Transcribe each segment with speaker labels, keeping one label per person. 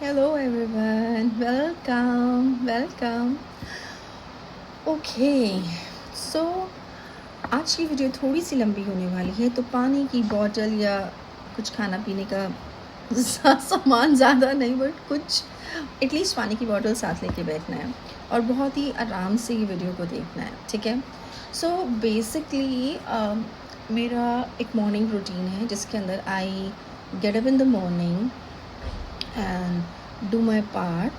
Speaker 1: Hello everyone, welcome. Okay, so आज की video थोड़ी सी लंबी होने वाली है, तो पानी की बॉटल या कुछ खाना पीने का सामान ज़्यादा नहीं, बट कुछ एटलीस्ट पानी की बॉटल साथ लेके बैठना है और बहुत ही आराम से ये वीडियो को देखना है, ठीक है। सो बेसिकली मेरा एक मॉर्निंग रूटीन है जिसके अंदर I get up in the morning and do my part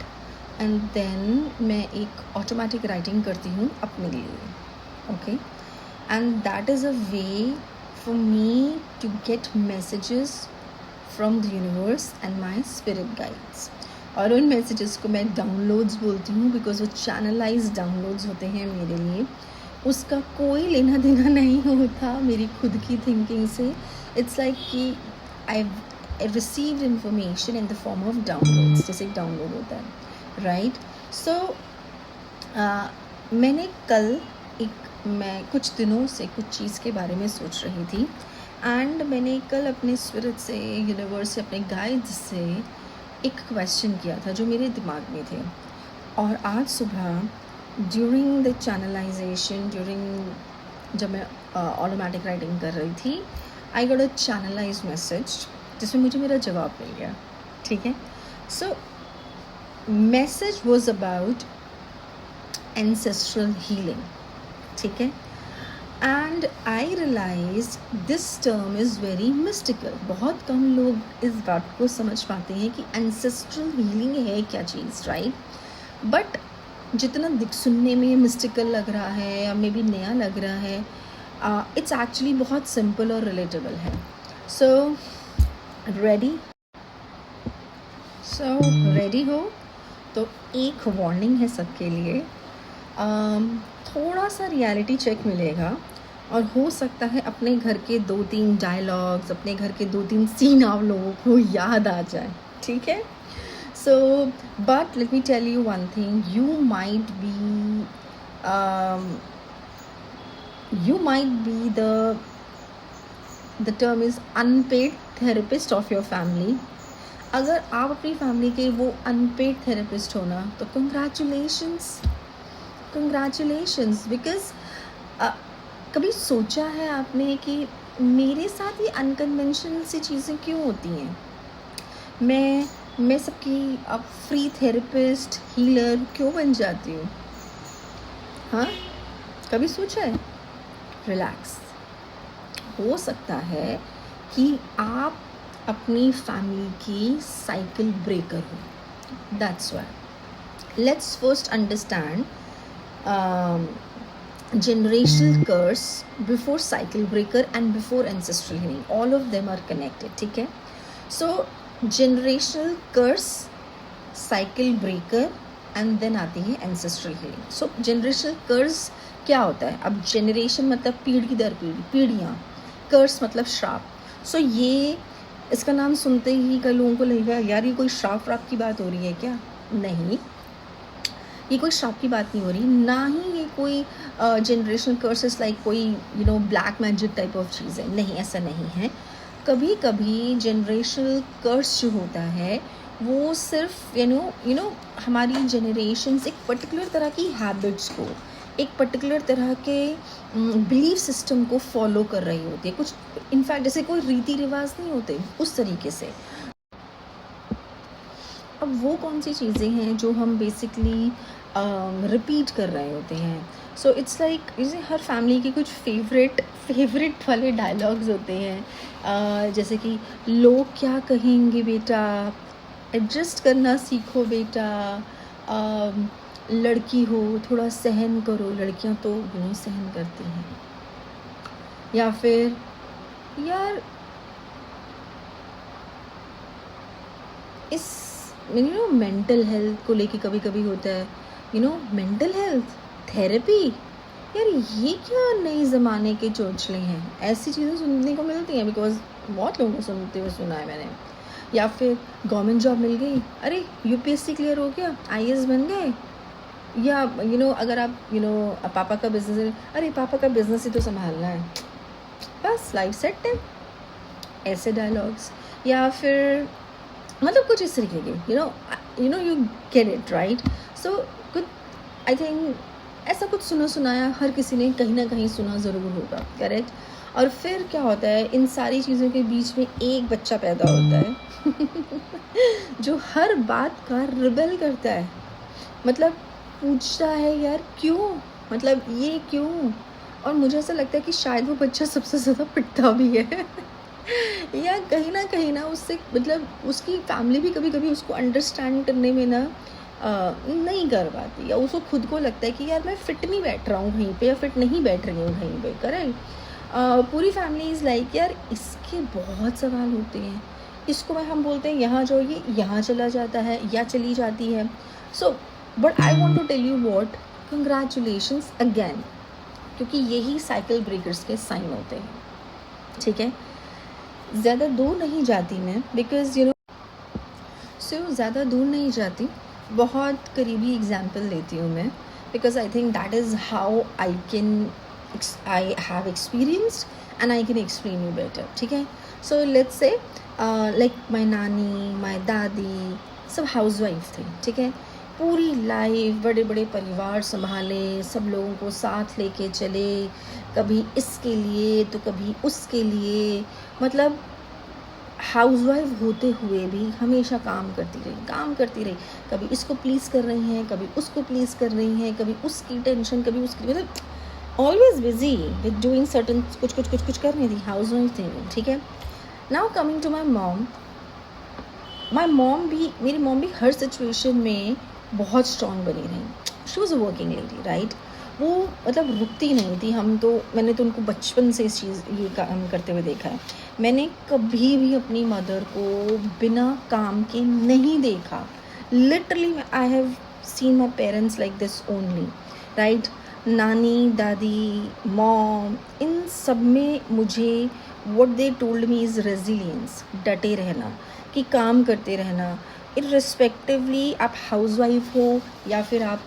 Speaker 1: and then मैं एक ऑटोमेटिक राइटिंग करती हूँ अपने लिए, okay. And that is a way for me to get messages from the universe and my spirit guides. और उन messages को मैं डाउनलोड्स बोलती हूँ बिकॉज वो चैनलाइज डाउनलोड्स होते हैं मेरे लिए। उसका कोई लेना देना नहीं होता मेरी खुद की थिंकिंग से। इट्स लाइक कि आई received information in the form of downloads, जैसे डाउनलोड होता है, राइट। सो मैंने कल मैं कुछ दिनों से कुछ चीज़ के बारे में सोच रही थी एंड मैंने कल अपने स्पिरिट से, यूनिवर्स से, अपने गाइड्स से एक क्वेश्चन किया था जो मेरे दिमाग में थे। और आज सुबह ड्यूरिंग द चैनलाइजेशन, जब मैं ऑटोमेटिक राइटिंग कर रही थी, I got a channelise message जिसमें मुझे मेरा जवाब मिल गया, ठीक है। So message was about ancestral healing, ठीक है। And I realise this term is very mystical. बहुत कम लोग इस बात को समझ पाते हैं कि एंसेस्ट्रल हीलिंग है क्या चीज़, राइट। बट जितना सुनने में मिस्टिकल लग रहा है या मे बी नया लग रहा है, इट्स एक्चुअली बहुत सिंपल और रिलेटेबल है। सो रेडी हो तो एक वार्निंग है सबके लिए। थोड़ा सा रियलिटी चेक मिलेगा और हो सकता है अपने घर के 2-3 डायलॉग्स, अपने घर के 2-3 सीन आप लोगों को याद आ जाए, ठीक है। So but let me tell you one thing, you might be the term is unpaid therapist of your family. अगर आप अपनी फैमिली के वो अनपेड थेरेपिस्ट हो ना, तो कंग्रेचुलेशंस बिकॉज कभी सोचा है आपने कि मेरे साथ ये अनकन्वेंशनल सी चीज़ें क्यों होती हैं? मैं सबकी अब फ्री थेरेपिस्ट, हीलर क्यों बन जाती हूँ? हाँ, कभी सोचा है? रिलैक्स। हो सकता है कि आप अपनी फैमिली की साइकिल ब्रेकर हो। That's why let's first understand generational curse before cycle breaker and before ancestral healing. All of them are connected, ठीक है। So generational curse, cycle breaker and then आती है ancestral healing. So generational curse क्या होता है? अब generation मतलब पीढ़ी दर पीढ़ी, पीढ़ियाँ, कर्स मतलब श्राप। सो ये इसका नाम सुनते ही कई लोगों को लगेगा यार ये कोई श्राप व्राप की बात हो रही है क्या? नहीं, ये कोई श्राप की बात नहीं हो रही, ना ही ये कोई जनरेशनल कर्सेस लाइक कोई ब्लैक मैजिक टाइप ऑफ चीज़ है। नहीं, ऐसा नहीं है। कभी कभी जनरेशनल कर्स जो होता है वो सिर्फ हमारी जनरेशन्स एक पर्टिकुलर तरह की हैबिट्स को, एक पर्टिकुलर तरह के बिलीफ सिस्टम को फॉलो कर रही होती है। कुछ इनफैक्ट जैसे कोई रीति रिवाज नहीं होते उस तरीके से। अब वो कौन सी चीज़ें हैं जो हम बेसिकली रिपीट कर रहे होते हैं? सो इट्स लाइक जैसे हर फैमिली के कुछ फेवरेट वाले डायलॉग्स होते हैं, जैसे कि लोग क्या कहेंगे बेटा, एडजस्ट करना सीखो बेटा, लड़की हो थोड़ा सहन करो, लड़कियां तो नहीं सहन करती हैं। या फिर यार इस मेंटल हेल्थ को लेके कभी कभी होता है, मेंटल हेल्थ थेरेपी, यार ये क्या नए ज़माने के चोचले हैं। ऐसी चीज़ें सुनने को मिलती हैं बिकॉज बहुत लोगों को सुनते हुए सुना है मैंने। या फिर गवर्नमेंट जॉब मिल गई, अरे यूपीएससी क्लियर हो गया, आईएएस बन गए। या अगर आप पापा का बिजनेस है, अरे पापा का बिजनेस ही तो संभालना है, बस लाइफ सेट है। ऐसे डायलॉग्स। या फिर मतलब कुछ इस तरीके के, यू गेट इट राइट. सो कुछ, आई थिंक ऐसा कुछ सुना सुनाया हर किसी ने कहीं ना कहीं सुना ज़रूर होगा, करेक्ट. और फिर क्या होता है, इन सारी चीज़ों के बीच में एक बच्चा पैदा होता है जो हर बात का रिबेल करता है. मतलब पूछता है यार क्यों, मतलब ये क्यों. और मुझे ऐसा लगता है कि शायद वो बच्चा सबसे ज़्यादा पिटता भी है या कहीं ना उससे, मतलब उसकी फैमिली भी कभी कभी उसको अंडरस्टैंड करने में ना नहीं कर पाती, या उसको खुद को लगता है कि यार मैं फिट नहीं बैठ रहा हूँ कहीं पे, या फिट नहीं बैठ रही हूँ कहीं पे, करेक्ट. पूरी फैमिली इज़ लाइक यार इसके बहुत सवाल होते हैं, इसको मैं हम बोलते हैं यहाँ जाओ, ये यहाँ चला जाता है या चली जाती है. So but I want to tell you what, congratulations again, क्योंकि यही साइकिल ब्रेकर्स के साइन होते हैं. ठीक है, ज़्यादा दूर नहीं जाती मैं, बिकॉज ज़्यादा दूर नहीं जाती, बहुत करीबी एग्जाम्पल लेती हूँ मैं, because I think that is how I have experienced and I can explain you better. ठीक है, so let's say like my नानी, माई दादी सब हाउस वाइफ थे. ठीक है, पूरी लाइफ बड़े बड़े परिवार संभाले, सब लोगों को साथ लेके चले, कभी इसके लिए तो कभी उसके लिए, मतलब हाउसवाइफ होते हुए भी हमेशा काम करती रही. कभी इसको प्लीज़ कर रही हैं, कभी उसको प्लीज़ कर रही हैं, कभी उसकी टेंशन, कभी उसकी, मतलब always busy with doing certain, कुछ कर रही थी, हाउसवाइफ थी. ठीक है, now coming to my mom. मेरी मॉम भी हर सिचुएशन में बहुत स्ट्रॉन्ग बनी रही. She was a working lady, right. वो मतलब रुकती नहीं थी. मैंने तो उनको बचपन से इस चीज़ ये काम करते हुए देखा है. मैंने कभी भी अपनी मदर को बिना काम के नहीं देखा. Literally I have seen my parents like this only, right. नानी, दादी, मॉम, इन सब में मुझे what they told me is resilience, डटे रहना, कि काम करते रहना, इर्रेस्पेक्टिवली आप हाउसवाइफ हो या फिर आप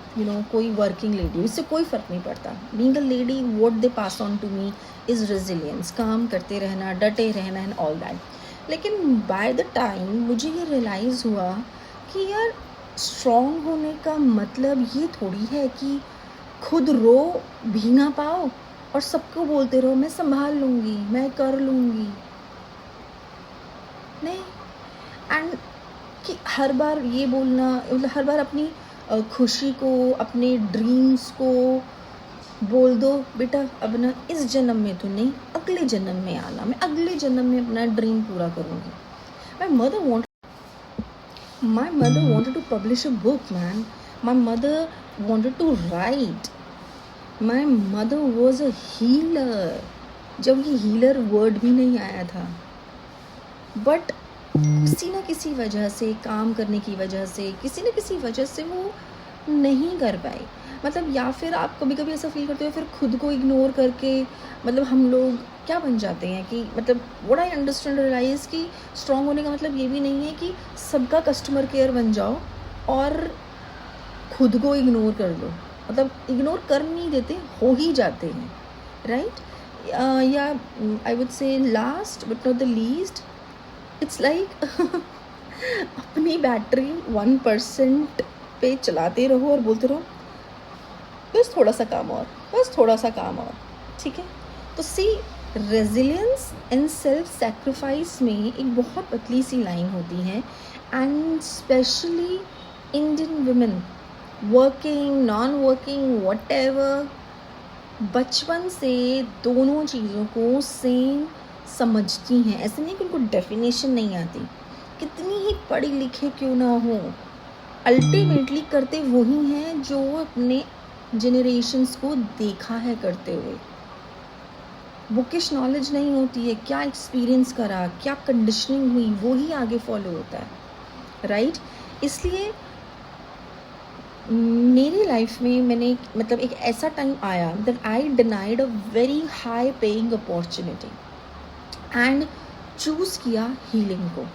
Speaker 1: कोई वर्किंग लेडी हो, इससे कोई फ़र्क नहीं पड़ता. Being a lady, what they pass on to me is resilience, काम करते रहना, डटे रहना एंड ऑल दैट. लेकिन बाय द टाइम मुझे ये रियलाइज़ हुआ कि यार स्ट्रॉन्ग होने का मतलब ये थोड़ी है कि खुद रो भी ना पाओ और सबको बोलते रहो मैं संभाल लूँगी, मैं कर लूँगी. नहीं. एंड कि हर बार ये बोलना, मतलब हर बार अपनी खुशी को, अपने ड्रीम्स को बोल दो बेटा अब ना इस जन्म में तो नहीं, अगले जन्म में आना, मैं अगले जन्म में अपना ड्रीम पूरा करूँगी. My mother wanted to publish a book, man. My mother wanted to write. My mother was a healer. जब ये हीलर वर्ड भी नहीं आया था, बट किसी न किसी वजह से, काम करने की वजह से, किसी न किसी वजह से वो नहीं कर पाई. मतलब या फिर आप कभी कभी ऐसा फील करते हो, फिर खुद को इग्नोर करके, मतलब हम लोग क्या बन जाते हैं कि, मतलब व्हाट आई अंडरस्टैंड रियलाइज़ कि स्ट्रॉन्ग होने का मतलब ये भी नहीं है कि सबका कस्टमर केयर बन जाओ और खुद को इग्नोर कर दो. मतलब इग्नोर कर नहीं देते, हो ही जाते हैं, राइट. या I would say last but not the least, it's like अपनी बैटरी 1% पे चलाते रहो और बोलते रहो बस थोड़ा सा काम और, बस थोड़ा सा काम और. ठीक है, तो सी रेजिलियंस एंड सेल्फ सेक्रीफाइस में एक बहुत पतली सी लाइन होती है. And specially Indian women, working, non working, whatever, बचपन से दोनों चीज़ों को सेम समझती हैं. ऐसे नहीं कि उनको डेफिनेशन नहीं आती, कितनी ही पढ़ी लिखे क्यों ना हो, अल्टीमेटली करते वही हैं जो अपने जनरेशन्स को देखा है करते हुए. बुकिश नॉलेज नहीं होती है, क्या एक्सपीरियंस करा, क्या कंडीशनिंग हुई, वो ही आगे फॉलो होता है, राइट. इसलिए मेरी लाइफ में मैंने, मतलब एक ऐसा टाइम आया that I denied a very high paying opportunity and choose किया हीलिंग को.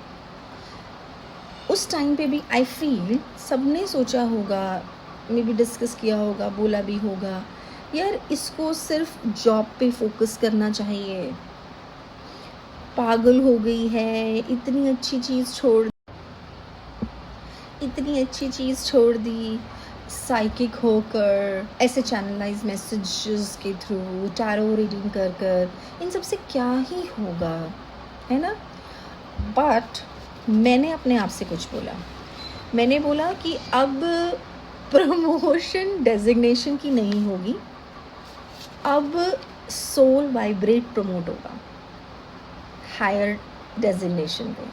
Speaker 1: उस टाइम पे भी आई फील सबने सोचा होगा, मे बी डिस्कस किया होगा, बोला भी होगा, यार इसको सिर्फ जॉब पे फोकस करना चाहिए, पागल हो गई है, इतनी अच्छी चीज़ छोड़. इतनी अच्छी चीज़ छोड़ दी, साइकिक होकर, ऐसे चैनलाइज मैसेजेस के थ्रू, टैरो रीडिंग कर कर, इन सब से क्या ही होगा, है ना? बट मैंने अपने आप से कुछ बोला। मैंने बोला कि अब प्रमोशन डेजिग्नेशन की नहीं होगी, अब सोल वाइब्रेट प्रमोट होगा हायर डेजिग्नेशन पे,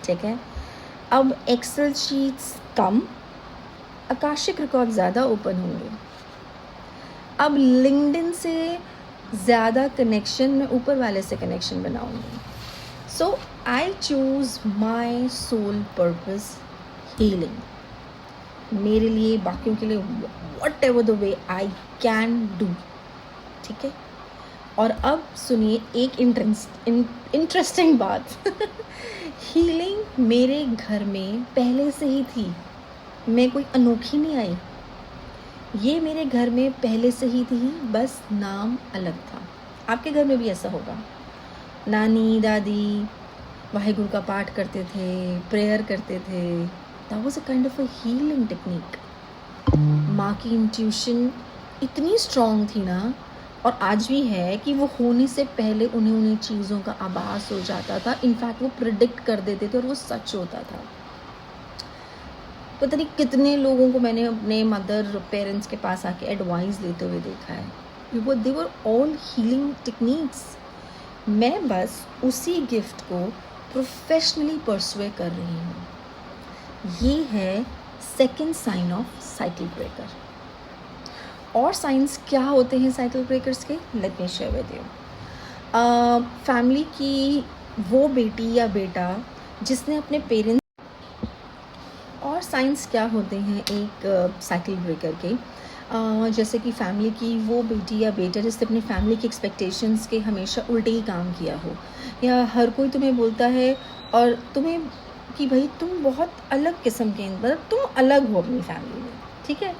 Speaker 1: ठीक है? अब एक्सेल शीट्स कम, आकाशिक रिकॉर्ड ज़्यादा ओपन होंगे। अब लिंक्डइन से ज़्यादा कनेक्शन मैं ऊपर वाले से कनेक्शन बनाऊंगी। So I choose my soul purpose healing, मेरे लिए, बाकियों के लिए, whatever the way I can do, ठीक है? और अब सुनिए एक इंटरेस्टिंग बात हीलिंग मेरे घर में पहले से ही थी, मैं कोई अनोखी नहीं आई, ये मेरे घर में पहले से ही थी, बस नाम अलग था। आपके घर में भी ऐसा होगा, नानी दादी वाहिगुरु का पाठ करते थे, प्रेयर करते थे, that was a kind of a healing technique. माँ की इंट्यूशन इतनी स्ट्रॉन्ग थी ना, और आज भी है, कि वो होने से पहले उन्हें चीज़ों का आभास हो जाता था, इनफैक्ट वो प्रिडिक्ट कर देते थे और वो सच होता था। पता नहीं कितने लोगों को मैंने अपने मदर पेरेंट्स के पास आके एडवाइस लेते हुए देखा है, वो दे वर ऑल हीलिंग टेक्निक्स। मैं बस उसी गिफ्ट को प्रोफेशनली परस्यू कर रही हूँ। ये है second sign of cycle breaker. और साइंस क्या होते हैं साइकिल ब्रेकर्स के, let me share with you. Family की वो बेटी या बेटा जिसने अपने पेरेंट्स, और साइंस क्या होते हैं एक साइकिल ब्रेकर के, जैसे कि फैमिली की वो बेटी या बेटा जिसने अपनी फैमिली की एक्सपेक्टेशंस के हमेशा उल्टे ही काम किया हो, या हर कोई तुम्हें बोलता है और तुम्हें कि भाई तुम बहुत अलग किस्म के, मतलब तुम अलग हो अपनी फैमिली में, ठीक है?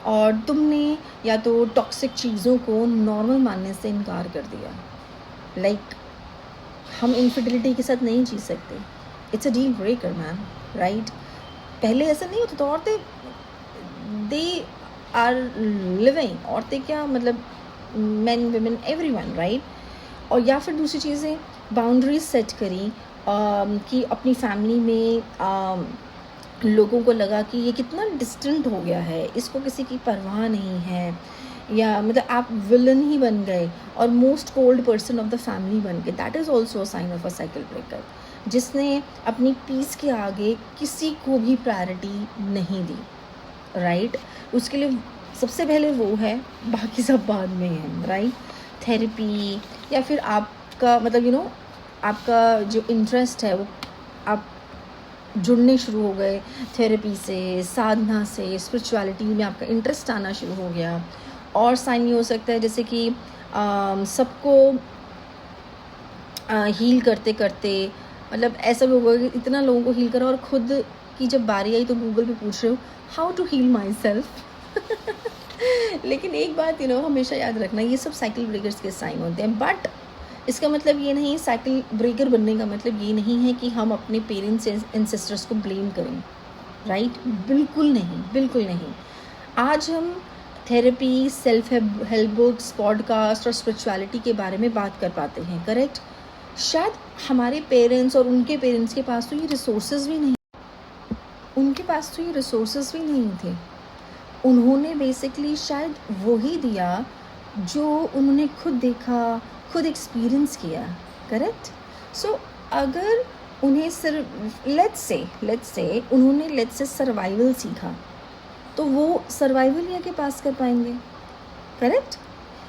Speaker 1: और तुमने या तो टॉक्सिक चीज़ों को नॉर्मल मानने से इनकार कर दिया, लाइक हम इनफिडिलिटी के साथ नहीं जी सकते, it's a deal breaker man, right? पहले ऐसा नहीं होता था, औरतें दे आर लिविंग, औरतें क्या मतलब मैन वुमेन एवरीवन, राइट? और या फिर दूसरी चीज़ें बाउंड्रीज सेट करी कि अपनी फैमिली में लोगों को लगा कि ये कितना डिस्टेंट हो गया है, इसको किसी की परवाह नहीं है, या मतलब आप विलन ही बन गए और most cold person of the family बन गए। That is also a sign of a cycle breaker, जिसने अपनी पीस के आगे किसी को भी प्रायोरिटी नहीं दी, राइट? उसके लिए सबसे पहले वो है, बाकी सब बाद में है, राइट? थेरेपी, या फिर आपका मतलब आपका जो इंटरेस्ट है वो आप जुड़ने शुरू हो गए थेरेपी से, साधना से, स्पिरिचुअलिटी में आपका इंटरेस्ट आना शुरू हो गया। और साइन ये हो सकता है जैसे कि सबको हील करते करते, मतलब ऐसा भी होगा कि इतना लोगों को हील करा और खुद की जब बारी आई तो गूगल पे पूछ रहे हो how to heal myself. लेकिन एक बात हमेशा याद रखना, ये सब साइकिल ब्रेकर्स के साइन होते हैं, बट इसका मतलब ये नहीं, साइकिल ब्रेकर बनने का मतलब ये नहीं है कि हम अपने पेरेंट्स एंड सिस्टर्स को ब्लेम करें, राइट? बिल्कुल नहीं, बिल्कुल नहीं। आज हम therapy, self help books, podcast और स्पिरिचुअलिटी के बारे में बात कर पाते हैं, करेक्ट? शायद हमारे पेरेंट्स और उनके पेरेंट्स के पास तो ये रिसोर्सेज भी नहीं, उनके पास तो ये रिसोर्सेज भी नहीं थे। उन्होंने बेसिकली शायद वही दिया जो उन्होंने खुद देखा, खुद एक्सपीरियंस किया, करेक्ट? सो अगर उन्हें सिर्फ लेट्स से उन्होंने सर्वाइवल सीखा, तो वो सर्वाइवल या के पास कर पाएंगे, correct?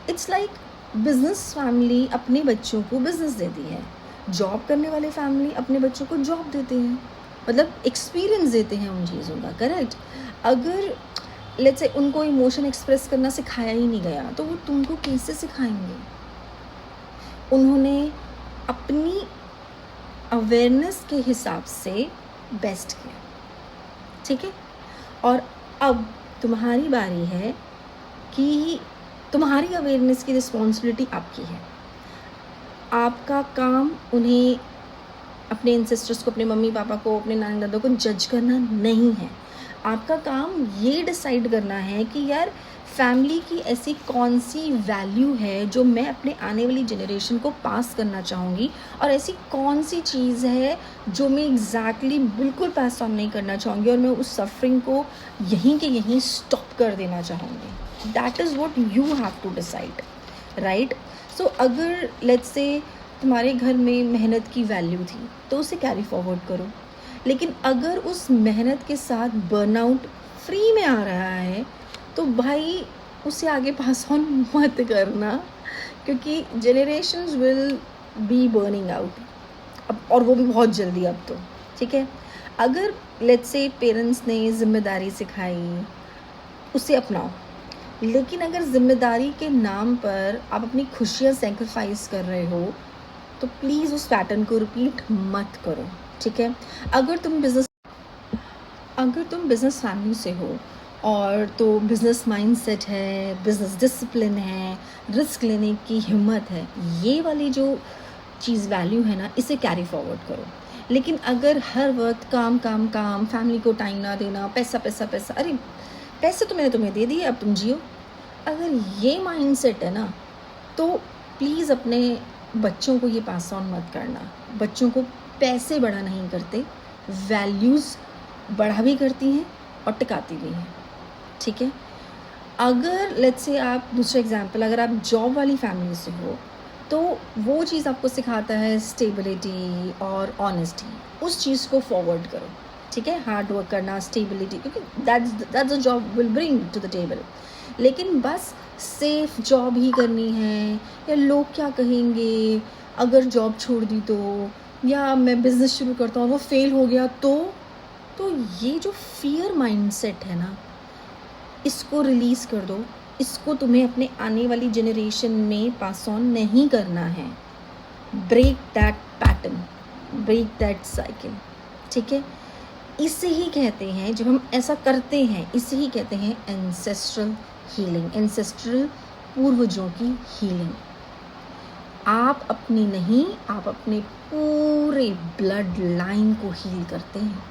Speaker 1: It's like business family अपने बच्चों को बिजनेस देती है, जॉब करने वाले फैमिली अपने बच्चों को जॉब देते हैं, मतलब एक्सपीरियंस देते हैं उन चीज़ों का, करेक्ट? अगर लेट्स से उनको इमोशन एक्सप्रेस करना सिखाया ही नहीं गया तो वो तुमको कैसे सिखाएंगे? उन्होंने अपनी अवेयरनेस के हिसाब से बेस्ट किया, ठीक है? और अब तुम्हारी बारी है कि तुम्हारी अवेयरनेस की रिस्पॉन्सिबिलिटी आपकी है। आपका काम उन्हें अपने एंसेस्टर्स को, अपने मम्मी पापा को, अपने नानी दादा को जज करना नहीं है। आपका काम ये डिसाइड करना है कि यार फैमिली की ऐसी कौन सी वैल्यू है जो मैं अपने आने वाली जनरेशन को पास करना चाहूँगी, और ऐसी कौन सी चीज़ है जो मैं एग्जैक्टली बिल्कुल पास ऑन नहीं करना चाहूँगी और मैं उस सफरिंग को यहीं के यहीं स्टॉप कर देना चाहूँगी। That is what you have to decide, right. So अगर लेट्स से तुम्हारे घर में मेहनत की वैल्यू थी तो उसे कैरी फॉरवर्ड करो, लेकिन अगर उस मेहनत के साथ बर्नआउट फ्री में आ रहा है तो भाई उसे आगे पास ऑन मत करना, क्योंकि generations will be burning out अब, और वो भी बहुत जल्दी अब तो, ठीक है। अगर लेट्स से पेरेंट्स ने जिम्मेदारी सिखाई उसे अपनाओ, लेकिन अगर जिम्मेदारी के नाम पर आप अपनी खुशियाँ सेक्रीफाइस कर रहे हो तो प्लीज़ उस पैटर्न को रिपीट मत करो, ठीक है। अगर तुम बिज़नेस फैमिली से हो और तो बिज़नेस माइंडसेट है, बिज़नेस डिसिप्लिन है, रिस्क लेने की हिम्मत है, ये वाली जो चीज़ वैल्यू है ना, इसे कैरी फॉरवर्ड करो। लेकिन अगर हर वक्त काम काम काम, फैमिली को टाइम ना देना, पैसा पैसा पैसा, अरे पैसे तो मैंने तुम्हें दे दिए, अब तुम जियो, अगर ये माइंडसेट है ना तो प्लीज़ अपने बच्चों को ये पास ऑन मत करना। बच्चों को पैसे बड़ा नहीं करते, वैल्यूज़ बड़ा भी करती हैं और टिकाती भी हैं, ठीक है। अगर लेट्स से आप दूसरा एग्जांपल, अगर आप जॉब वाली फैमिली से हो तो वो चीज़ आपको सिखाता है स्टेबिलिटी और ऑनेस्टी, उस चीज़ को फॉरवर्ड करो, ठीक है। हार्ड वर्क करना, स्टेबिलिटी, क्योंकि that's a job will bring to the table. लेकिन बस सेफ जॉब ही करनी है, या लोग क्या कहेंगे अगर जॉब छोड़ दी तो, या मैं बिज़नेस शुरू करता हूँ वो फेल हो गया तो ये जो फियर माइंडसेट है ना, इसको रिलीज़ कर दो। इसको तुम्हें अपने आने वाली जनरेशन में पास ऑन नहीं करना है। Break that pattern, break that cycle, ठीक है। इसे ही कहते हैं, जब हम ऐसा करते हैं इसे ही कहते हैं एंसेस्ट्रल हीलिंग, एंसेस्ट्रल पूर्वजों की हीलिंग। आप अपनी नहीं, आप अपने पूरे ब्लड लाइन को हील करते हैं,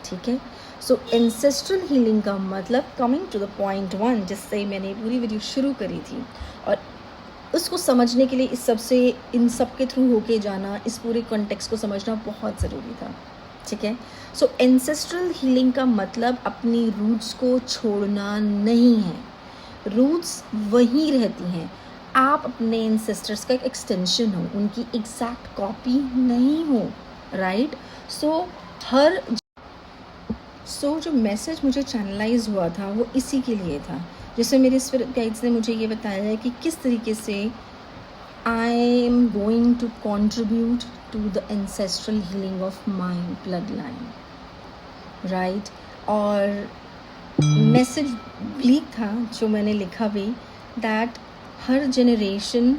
Speaker 1: ठीक है। सो एंसेस्ट्रल हीलिंग का मतलब, कमिंग टू द पॉइंट 1 जिससे मैंने पूरी वीडियो शुरू करी थी, और उसको समझने के लिए इन सब के थ्रू होके जाना, इस पूरे कॉन्टेक्स्ट को समझना बहुत ज़रूरी था, ठीक है। सो एंसेस्ट्रल हीलिंग का मतलब अपनी रूट्स को छोड़ना नहीं है। रूट्स वहीं रहती हैं, आप अपने एंसेस्टर्स का एक एक्सटेंशन हो, उनकी एग्जैक्ट कॉपी नहीं हो, राइट। सो जो मैसेज मुझे चैनलाइज हुआ था वो इसी के लिए था, जिसमें मेरे स्पिरिट गाइड्स ने मुझे ये बताया है कि किस तरीके से I am going to contribute to the ancestral healing of my bloodline, right. और मैसेज ब्लीक था जो मैंने लिखा भी, दैट हर जनरेशन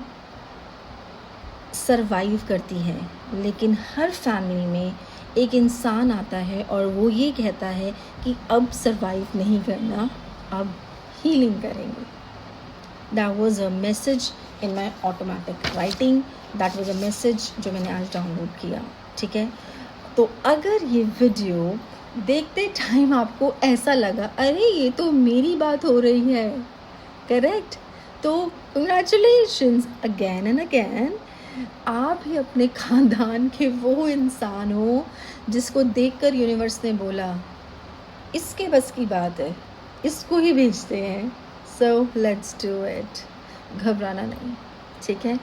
Speaker 1: सरवाइव करती है, लेकिन हर फैमिली में एक इंसान आता है और वो ये कहता है कि अब सरवाइव नहीं करना, अब हीलिंग करेंगे। That was a message in my automatic writing, that was a message जो मैंने आज डाउनलोड किया, ठीक है। तो अगर ये वीडियो देखते टाइम आपको ऐसा लगा अरे ये तो मेरी बात हो रही है, करेक्ट, तो कंग्रेचुलेशंस अगेन एंड अगेन, आप ही अपने ख़ानदान के वो इंसान हो जिसको देखकर यूनिवर्स ने बोला इसके बस की बात है, इसको ही भेजते हैं। सो लेट्स डू इट, घबराना नहीं, ठीक है।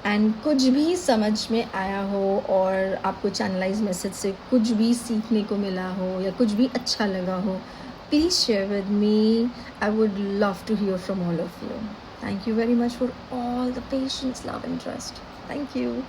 Speaker 1: एंड कुछ भी समझ में आया हो और आपको चैनलाइज मैसेज से कुछ भी सीखने को मिला हो या कुछ भी अच्छा लगा हो, please share with me, I would love to hear from all of you. Thank you very much for all the patience, love and trust. Thank you.